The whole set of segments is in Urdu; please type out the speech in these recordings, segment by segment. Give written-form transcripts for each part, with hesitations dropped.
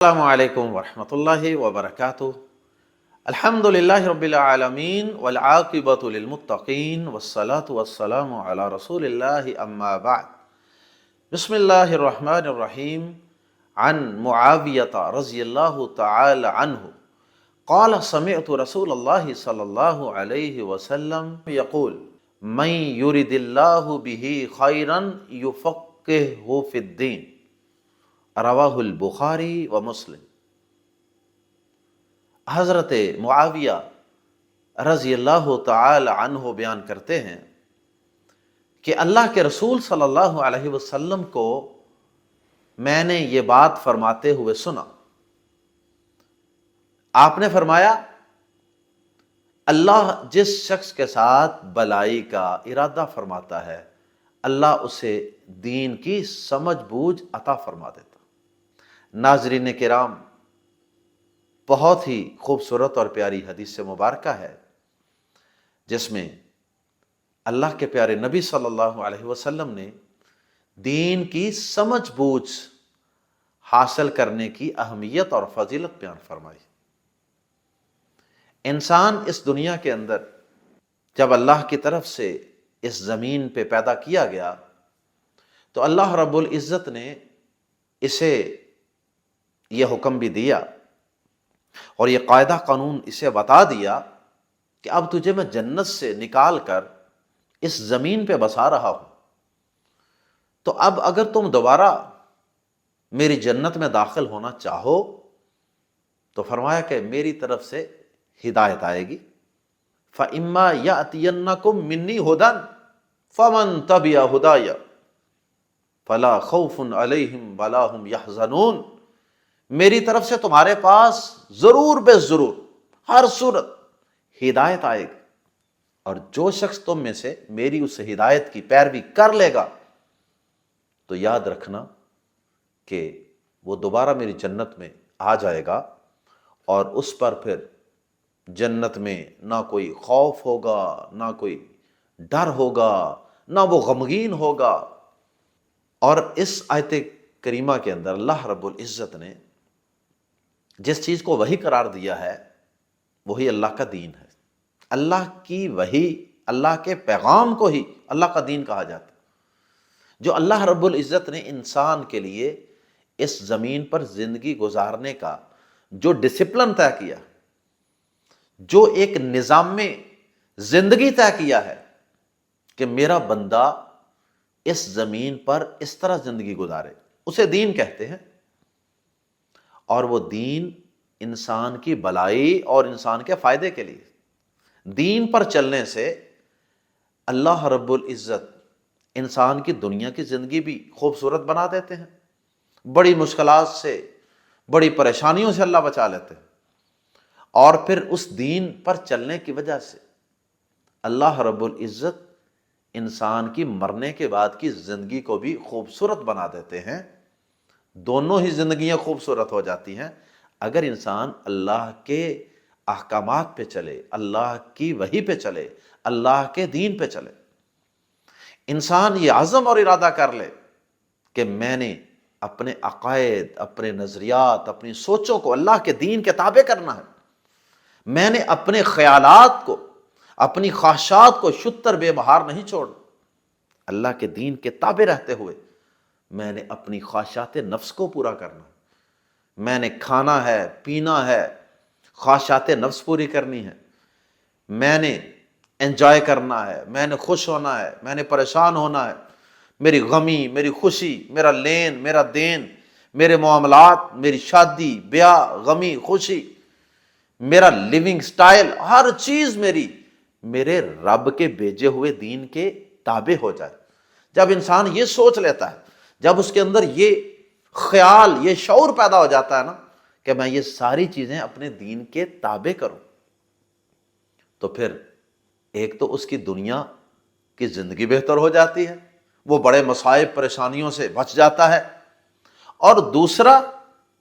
السلام علیکم ورحمۃ اللہ وبرکاتہ۔ الحمد للہ رب العالمین والعاقبۃ للمتقین والصلاة والسلام علی رسول اللہ اما بعد۔ بسم اللہ الرحمن الرحیم۔ عن معاویۃ رضی اللہ تعالی عنہ قال سمعت رسول اللہ صلی اللہ علیہ وسلم یقول من یرد اللہ بہ خیرا یفقہہ فی الدین، رواہ البخاری و مسلم۔ حضرت معاویہ رضی اللہ تعالی عنہ بیان کرتے ہیں کہ اللہ کے رسول صلی اللہ علیہ وسلم کو میں نے یہ بات فرماتے ہوئے سنا۔ آپ نے فرمایا، اللہ جس شخص کے ساتھ بلائی کا ارادہ فرماتا ہے اللہ اسے دین کی سمجھ بوجھ عطا فرما دیتا۔ ناظرین کرام، بہت ہی خوبصورت اور پیاری حدیث مبارکہ ہے جس میں اللہ کے پیارے نبی صلی اللہ علیہ وسلم نے دین کی سمجھ بوجھ حاصل کرنے کی اہمیت اور فضیلت بیان فرمائی۔ انسان اس دنیا کے اندر جب اللہ کی طرف سے اس زمین پہ پیدا کیا گیا تو اللہ رب العزت نے اسے یہ حکم بھی دیا اور یہ قاعدہ قانون اسے بتا دیا کہ اب تجھے میں جنت سے نکال کر اس زمین پہ بسا رہا ہوں، تو اب اگر تم دوبارہ میری جنت میں داخل ہونا چاہو تو فرمایا کہ میری طرف سے ہدایت آئے گی۔ فَإِمَّا يَأْتِيَنَّكُم مِّنِّي هُدًى فَمَن تَبِعَ هُدَايَ فَلَا خَوْفٌ عَلَيْهِمْ وَلَا هُمْ يَحْزَنُونَ۔ میری طرف سے تمہارے پاس ضرور بے ضرور ہر صورت ہدایت آئے گی، اور جو شخص تم میں سے میری اس ہدایت کی پیروی کر لے گا تو یاد رکھنا کہ وہ دوبارہ میری جنت میں آ جائے گا، اور اس پر پھر جنت میں نہ کوئی خوف ہوگا، نہ کوئی ڈر ہوگا، نہ وہ غمگین ہوگا۔ اور اس آیت کریمہ کے اندر اللہ رب العزت نے جس چیز کو وحی قرار دیا ہے وہی اللہ کا دین ہے۔ اللہ کی وحی، اللہ کے پیغام کو ہی اللہ کا دین کہا جاتا ہے۔ جو اللہ رب العزت نے انسان کے لیے اس زمین پر زندگی گزارنے کا جو ڈسپلن طے کیا، جو ایک نظام میں زندگی طے کیا ہے کہ میرا بندہ اس زمین پر اس طرح زندگی گزارے، اسے دین کہتے ہیں۔ اور وہ دین انسان کی بلائی اور انسان کے فائدے کے لیے۔ دین پر چلنے سے اللہ رب العزت انسان کی دنیا کی زندگی بھی خوبصورت بنا دیتے ہیں، بڑی مشکلات سے، بڑی پریشانیوں سے اللہ بچا لیتے ہیں، اور پھر اس دین پر چلنے کی وجہ سے اللہ رب العزت انسان کی مرنے کے بعد کی زندگی کو بھی خوبصورت بنا دیتے ہیں۔ دونوں ہی زندگیاں خوبصورت ہو جاتی ہیں اگر انسان اللہ کے احکامات پہ چلے، اللہ کی وحی پہ چلے، اللہ کے دین پہ چلے۔ انسان یہ عزم اور ارادہ کر لے کہ میں نے اپنے عقائد، اپنے نظریات، اپنی سوچوں کو اللہ کے دین کے تابع کرنا ہے۔ میں نے اپنے خیالات کو، اپنی خواہشات کو شتر بے بہار نہیں چھوڑنا۔ اللہ کے دین کے تابع رہتے ہوئے میں نے اپنی خواہشات نفس کو پورا کرنا ہے۔ میں نے کھانا ہے، پینا ہے، خواہشات نفس پوری کرنی ہے۔ میں نے انجوائے کرنا ہے، میں نے خوش ہونا ہے، میں نے پریشان ہونا ہے۔ میری غمی، میری خوشی، میرا لین، میرا دین، میرے معاملات، میری شادی، بیاہ، غمی، خوشی، میرا لیونگ سٹائل، ہر چیز میرے رب کے بھیجے ہوئے دین کے تابع ہو جائے۔ جب انسان یہ سوچ لیتا ہے، جب اس کے اندر یہ خیال، یہ شعور پیدا ہو جاتا ہے نا کہ میں یہ ساری چیزیں اپنے دین کے تابع کروں، تو پھر ایک تو اس کی دنیا کی زندگی بہتر ہو جاتی ہے، وہ بڑے مصائب پریشانیوں سے بچ جاتا ہے، اور دوسرا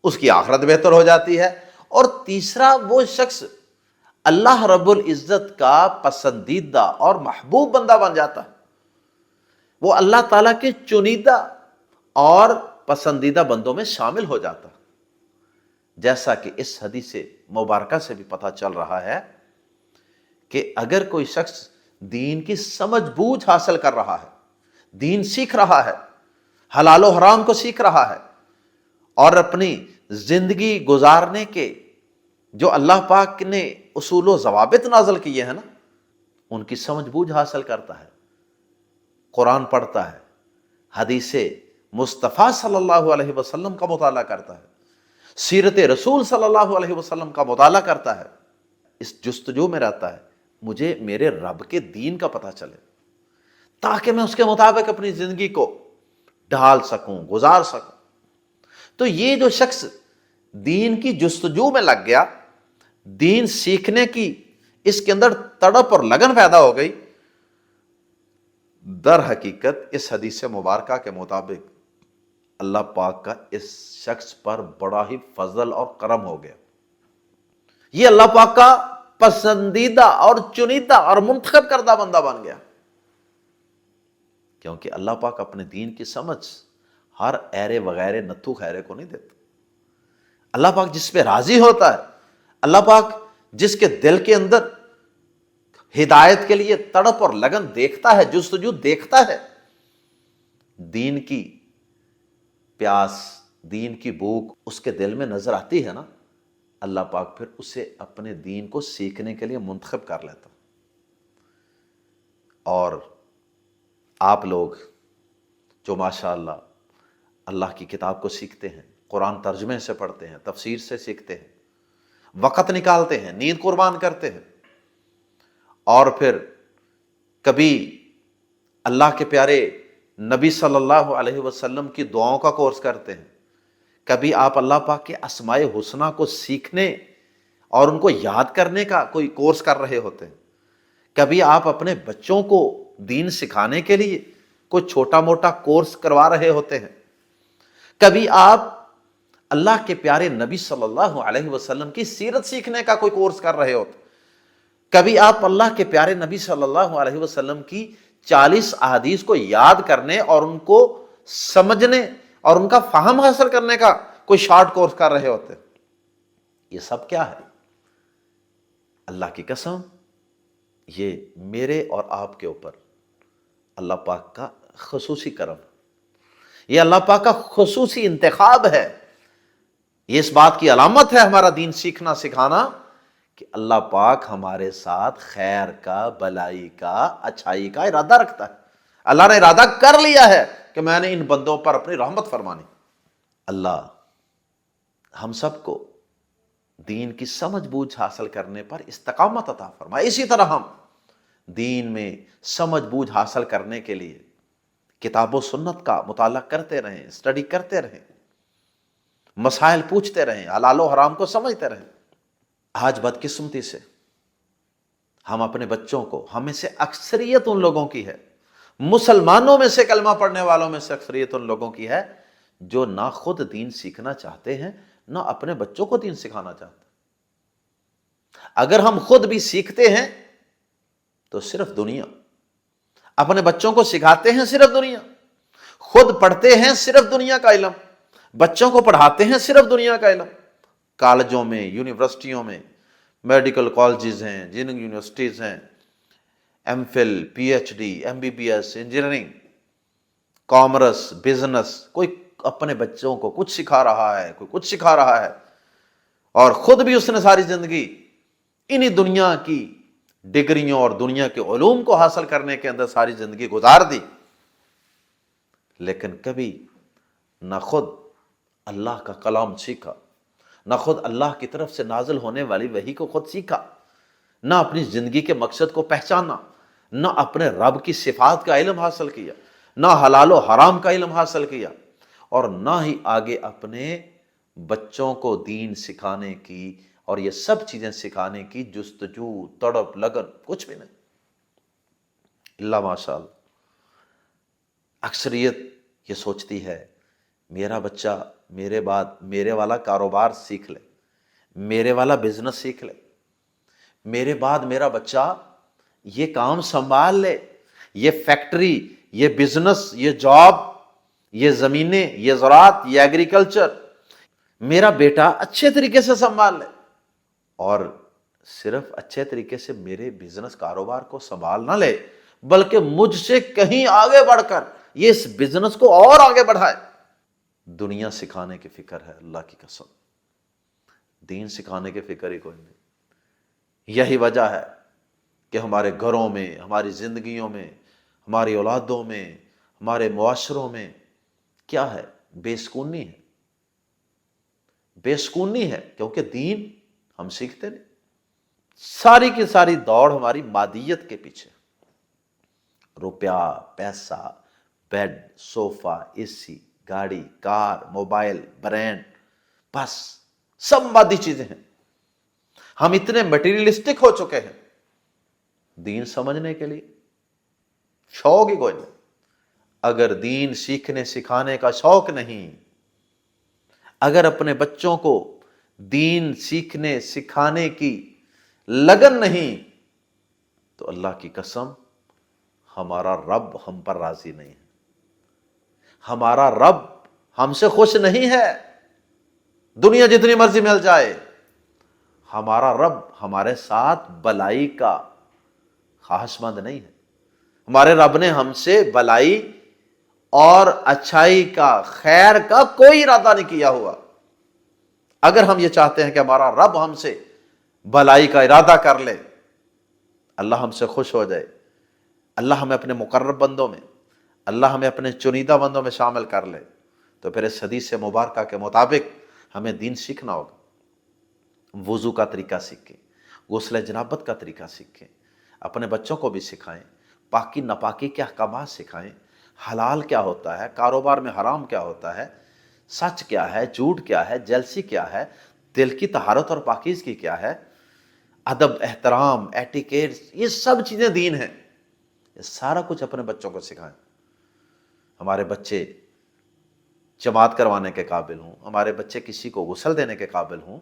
اس کی آخرت بہتر ہو جاتی ہے، اور تیسرا وہ شخص اللہ رب العزت کا پسندیدہ اور محبوب بندہ بن جاتا ہے۔ وہ اللہ تعالیٰ کے چنیدہ اور پسندیدہ بندوں میں شامل ہو جاتا۔ جیسا کہ اس حدیث مبارکہ سے بھی پتہ چل رہا ہے کہ اگر کوئی شخص دین کی سمجھ بوجھ حاصل کر رہا ہے، دین سیکھ رہا ہے، حلال و حرام کو سیکھ رہا ہے، اور اپنی زندگی گزارنے کے جو اللہ پاک نے اصول و ضوابط نازل کیے ہیں نا، ان کی سمجھ بوجھ حاصل کرتا ہے، قرآن پڑھتا ہے، حدیث مصطفیٰ صلی اللہ علیہ وسلم کا مطالعہ کرتا ہے، سیرت رسول صلی اللہ علیہ وسلم کا مطالعہ کرتا ہے، اس جستجو میں رہتا ہے مجھے میرے رب کے دین کا پتہ چلے تاکہ میں اس کے مطابق اپنی زندگی کو ڈھال سکوں، گزار سکوں۔ تو یہ جو شخص دین کی جستجو میں لگ گیا، دین سیکھنے کی اس کے اندر تڑپ اور لگن پیدا ہو گئی، در حقیقت اس حدیث مبارکہ کے مطابق اللہ پاک کا اس شخص پر بڑا ہی فضل اور کرم ہو گیا۔ یہ اللہ پاک کا پسندیدہ اور چنیدہ اور منتخب کردہ بندہ بن گیا، کیونکہ اللہ پاک اپنے دین کی سمجھ ہر ایرے وغیرہ نتھو خیرے کو نہیں دیتا۔ اللہ پاک جس پہ راضی ہوتا ہے، اللہ پاک جس کے دل کے اندر ہدایت کے لیے تڑپ اور لگن دیکھتا ہے، جستجو دیکھتا ہے، دین کی پیاس، دین کی بھوک اس کے دل میں نظر آتی ہے نا، اللہ پاک پھر اسے اپنے دین کو سیکھنے کے لیے منتخب کر لیتا۔ اور آپ لوگ جو ماشاءاللہ اللہ کی کتاب کو سیکھتے ہیں، قرآن ترجمے سے پڑھتے ہیں، تفسیر سے سیکھتے ہیں، وقت نکالتے ہیں، نیند قربان کرتے ہیں، اور پھر کبھی اللہ کے پیارے نبی صلی اللہ علیہ وسلم کی دعاؤں کا کورس کرتے ہیں، کبھی آپ اللہ پاک کے اسماء حسنہ کو سیکھنے اور ان کو یاد کرنے کا کوئی کورس کر رہے ہوتے ہیں، کبھی آپ اپنے بچوں کو دین سکھانے کے لیے کوئی چھوٹا موٹا کورس کروا رہے ہوتے ہیں، کبھی آپ اللہ کے پیارے نبی صلی اللہ علیہ وسلم کی سیرت سیکھنے کا کوئی کورس کر رہے ہوتے ہیں، کبھی آپ اللہ کے پیارے نبی صلی اللہ علیہ وسلم کی 40 احادیث کو یاد کرنے اور ان کو سمجھنے اور ان کا فہم حاصل کرنے کا کوئی شارٹ کورس کر رہے ہوتے ہیں۔ یہ سب کیا ہے؟ اللہ کی قسم، یہ میرے اور آپ کے اوپر اللہ پاک کا خصوصی کرم، یہ اللہ پاک کا خصوصی انتخاب ہے۔ یہ اس بات کی علامت ہے ہمارا دین سیکھنا سکھانا کہ اللہ پاک ہمارے ساتھ خیر کا، بلائی کا، اچھائی کا ارادہ رکھتا ہے۔ اللہ نے ارادہ کر لیا ہے کہ میں نے ان بندوں پر اپنی رحمت فرمانی۔ اللہ ہم سب کو دین کی سمجھ بوجھ حاصل کرنے پر استقامت عطا فرمائے۔ اسی طرح ہم دین میں سمجھ بوجھ حاصل کرنے کے لیے کتاب و سنت کا مطالعہ کرتے رہیں، اسٹڈی کرتے رہیں، مسائل پوچھتے رہیں، حلال و حرام کو سمجھتے رہیں۔ آج بدقسمتی سے ہم اپنے بچوں کو، ہمیں سے اکثریت ان لوگوں کی ہے، مسلمانوں میں سے، کلمہ پڑھنے والوں میں سے اکثریت ان لوگوں کی ہے جو نہ خود دین سیکھنا چاہتے ہیں، نہ اپنے بچوں کو دین سکھانا چاہتے۔ اگر ہم خود بھی سیکھتے ہیں تو صرف دنیا، اپنے بچوں کو سکھاتے ہیں صرف دنیا، خود پڑھتے ہیں صرف دنیا کا علم، بچوں کو پڑھاتے ہیں صرف دنیا کا علم۔ کالجوں میں، یونیورسٹیوں میں، میڈیکل کالجز ہیں، جن یونیورسٹیز ہیں، M Phil, P H D, M B B S, engineering, commerce, business, کوئی اپنے بچوں کو کچھ سکھا رہا ہے، کوئی کچھ سکھا رہا ہے، اور خود بھی اس نے ساری زندگی انہی دنیا کی ڈگریوں اور دنیا کے علوم کو حاصل کرنے کے اندر ساری زندگی گزار دی، لیکن کبھی نہ خود اللہ کا کلام سیکھا، نہ خود اللہ کی طرف سے نازل ہونے والی وحی کو خود سیکھا، نہ اپنی زندگی کے مقصد کو پہچانا، نہ اپنے رب کی صفات کا علم حاصل کیا، نہ حلال و حرام کا علم حاصل کیا، اور نہ ہی آگے اپنے بچوں کو دین سکھانے کی اور یہ سب چیزیں سکھانے کی جستجو، تڑپ، لگن کچھ بھی نہیں۔ اللہ ماشاء اللہ، اکثریت یہ سوچتی ہے میرا بچہ میرے بعد میرے والا کاروبار سیکھ لے، میرے والا بزنس سیکھ لے، میرے بعد میرا بچہ یہ کام سنبھال لے، یہ فیکٹری، یہ بزنس، یہ جاب، یہ زمینیں، یہ زراعت، یہ ایگریکلچر، میرا بیٹا اچھے طریقے سے سنبھال لے، اور صرف اچھے طریقے سے میرے بزنس کاروبار کو سنبھال نہ لے، بلکہ مجھ سے کہیں آگے بڑھ کر یہ اس بزنس کو اور آگے بڑھائے۔ دنیا سکھانے کی فکر ہے، اللہ کی قسم، دین سکھانے کی فکر ہی کوئی نہیں۔ یہی وجہ ہے کہ ہمارے گھروں میں، ہماری زندگیوں میں، ہماری اولادوں میں، ہمارے معاشروں میں کیا ہے؟ بے سکونی ہے، بے سکونی ہے، کیونکہ دین ہم سیکھتے نہیں۔ ساری کی ساری دوڑ ہماری مادیت کے پیچھے، روپیہ، پیسہ، بیڈ، صوفہ، اے سی، گاڑی، کار، موبائل، برانڈ، بس سب مادی چیزیں ہیں۔ ہم اتنے مٹیریلسٹک ہو چکے ہیں، دین سمجھنے کے لیے شوق ہی کوئی نہیں۔ اگر دین سیکھنے سکھانے کا شوق نہیں، اگر اپنے بچوں کو دین سیکھنے سکھانے کی لگن نہیں، تو اللہ کی قسم ہمارا رب ہم پر راضی نہیں ہے، ہمارا رب ہم سے خوش نہیں ہے۔ دنیا جتنی مرضی مل جائے، ہمارا رب ہمارے ساتھ بلائی کا خواہش مند نہیں ہے۔ ہمارے رب نے ہم سے بلائی اور اچھائی کا، خیر کا کوئی ارادہ نہیں کیا ہوا۔ اگر ہم یہ چاہتے ہیں کہ ہمارا رب ہم سے بلائی کا ارادہ کر لے، اللہ ہم سے خوش ہو جائے، اللہ ہمیں اپنے مقرب بندوں میں، اللہ ہمیں اپنے چنیدہ بندوں میں شامل کر لے، تو پھر اس حدیث مبارکہ کے مطابق ہمیں دین سیکھنا ہوگا۔ وضو کا طریقہ سیکھیں، غسل جنابت کا طریقہ سیکھیں، اپنے بچوں کو بھی سکھائیں، پاکی ناپاکی کے احکامات سکھائیں، حلال کیا ہوتا ہے، کاروبار میں حرام کیا ہوتا ہے، سچ کیا ہے، جھوٹ کیا ہے، جیلسی کیا ہے، دل کی طہارت اور پاکیزگی کیا ہے، ادب، احترام، ایٹیکیٹ، یہ سب چیزیں دین ہیں۔ یہ سارا کچھ اپنے بچوں کو سکھائیں۔ ہمارے بچے جماعت کروانے کے قابل ہوں، ہمارے بچے کسی کو غسل دینے کے قابل ہوں،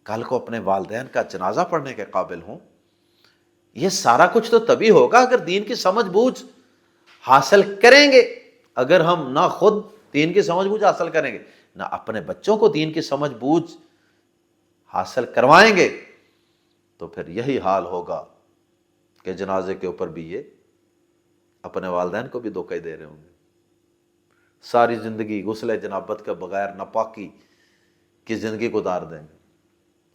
کل کو اپنے والدین کا جنازہ پڑھنے کے قابل ہوں۔ یہ سارا کچھ تو تبھی ہوگا اگر دین کی سمجھ بوجھ حاصل کریں گے۔ اگر ہم نہ خود دین کی سمجھ بوجھ حاصل کریں گے، نہ اپنے بچوں کو دین کی سمجھ بوجھ حاصل کروائیں گے، تو پھر یہی حال ہوگا کہ جنازے کے اوپر بھی یہ اپنے والدین کو بھی دھوکہ دے رہے ہوں گے۔ ساری زندگی غسل جنابت کے بغیر ناپاکی کی زندگی گزار دیں گے،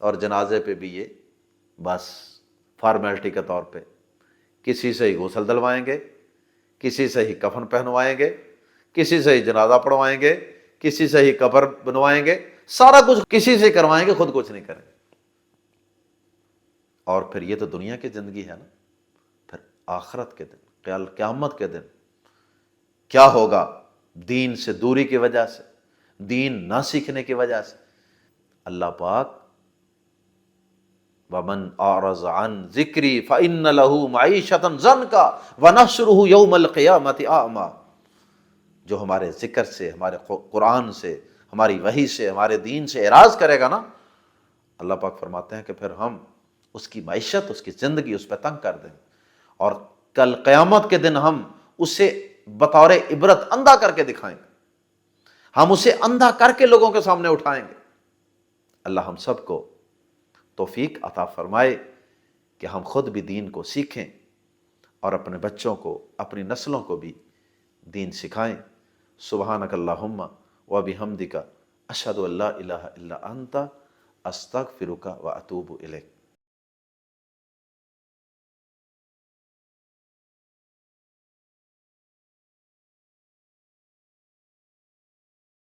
اور جنازے پہ بھی یہ بس فارمیلٹی کے طور پہ کسی سے ہی غسل دلوائیں گے، کسی سے ہی کفن پہنوائیں گے، کسی سے ہی جنازہ پڑھوائیں گے، کسی سے ہی قبر بنوائیں گے، سارا کچھ کسی سے کروائیں گے، خود کچھ نہیں کریں گے۔ اور پھر یہ تو دنیا کی زندگی ہے نا، پھر آخرت کے دن، قیامت کے دن کیا ہوگا؟ دین سے دوری کی وجہ سے، دین نہ سیکھنے کی وجہ سے اللہ پاک وَمَنْ أَعْرَضَ عَنْ ذِكْرِي فَإِنَّ لَهُ مَعِيشَةً ضَنْكَ وَنَحْشُرُهُ يَوْمَ الْقِيَامَةِ أَعْمَى۔ جو ہمارے ذکر سے، ہمارے قرآن سے، ہماری وحی سے، ہمارے دین سے اعراض کرے گا نا، اللہ پاک فرماتے ہیں کہ پھر ہم اس کی معیشت، اس کی زندگی اس پہ تنگ کر دیں گے، اور کل قیامت کے دن ہم اسے بطور عبرت اندھا کر کے دکھائیں گے، ہم اسے اندھا کر کے لوگوں کے سامنے اٹھائیں گے۔ اللہ ہم سب کو توفیق عطا فرمائے کہ ہم خود بھی دین کو سیکھیں اور اپنے بچوں کو، اپنی نسلوں کو بھی دین سکھائیں۔ سبحانک اللہم و بحمدک اشہد ان لا الہ الا انت استغفرک و اتوب الیک۔